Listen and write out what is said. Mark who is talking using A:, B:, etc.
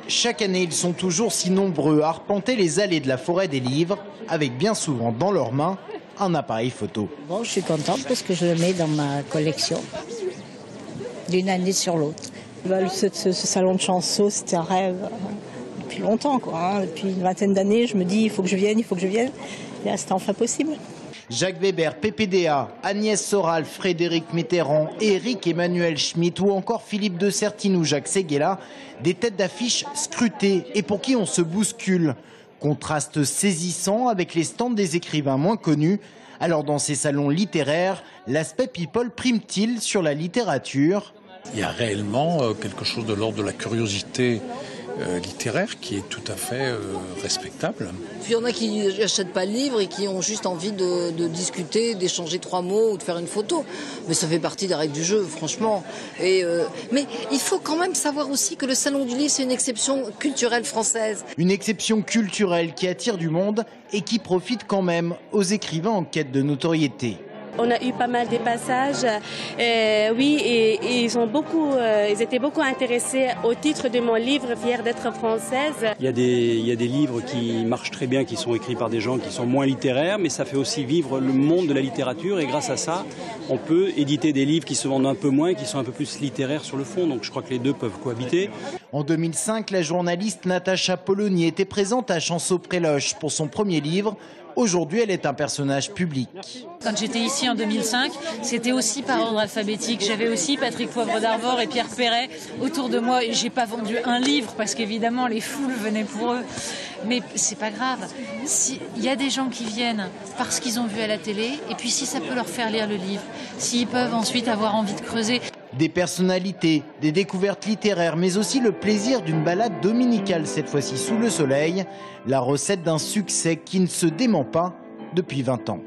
A: Chaque année, ils sont toujours si nombreux à arpenter les allées de la forêt des livres, avec bien souvent dans leurs mains un appareil photo.
B: Bon, je suis contente parce que je le mets dans ma collection d'une année sur l'autre. Ce salon de Chanceau, c'était un rêve depuis longtemps, quoi. Depuis une vingtaine d'années, je me dis il faut que je vienne, il faut que je vienne. Et là, c'était enfin possible.
A: Jacques Weber, PPDA, Agnès Soral, Frédéric Mitterrand, Éric Emmanuel Schmitt ou encore Philippe de Sertine ou Jacques Séguéla, des têtes d'affiche scrutées et pour qui on se bouscule. Contraste saisissant avec les stands des écrivains moins connus. Alors dans ces salons littéraires, l'aspect people prime-t-il sur la littérature ?
C: Il y a réellement quelque chose de l'ordre de la curiosité littéraire qui est tout à fait respectable.
D: Puis il y en a qui n'achètent pas le livre et qui ont juste envie de discuter, d'échanger 3 mots ou de faire une photo. Mais ça fait partie des règles du jeu, franchement. Mais il faut quand même savoir aussi que le Salon du Livre, c'est une exception culturelle française.
A: Une exception culturelle qui attire du monde et qui profite quand même aux écrivains en quête de notoriété.
E: On a eu pas mal de passages, oui, et ils étaient beaucoup intéressés au titre de mon livre, Fière d'être française.
F: Il y a des livres qui marchent très bien, qui sont écrits par des gens qui sont moins littéraires, mais ça fait aussi vivre le monde de la littérature et grâce à ça, on peut éditer des livres qui se vendent un peu moins, qui sont un peu plus littéraires sur le fond, donc je crois que les deux peuvent cohabiter.
A: En 2005, la journaliste Natacha Polony était présente à Chanceau-Préloche pour son premier livre. Aujourd'hui, elle est un personnage public.
G: Quand j'étais ici en 2005, c'était aussi par ordre alphabétique. J'avais aussi Patrick Poivre d'Arvor et Pierre Perret autour de moi. Et j'ai pas vendu un livre parce qu'évidemment les foules venaient pour eux. Mais c'est pas grave. Il y a des gens qui viennent parce qu'ils ont vu à la télé, et puis si ça peut leur faire lire le livre, s'ils peuvent ensuite avoir envie de creuser.
A: Des personnalités, des découvertes littéraires, mais aussi le plaisir d'une balade dominicale, cette fois-ci sous le soleil. La recette d'un succès qui ne se dément pas depuis 20 ans.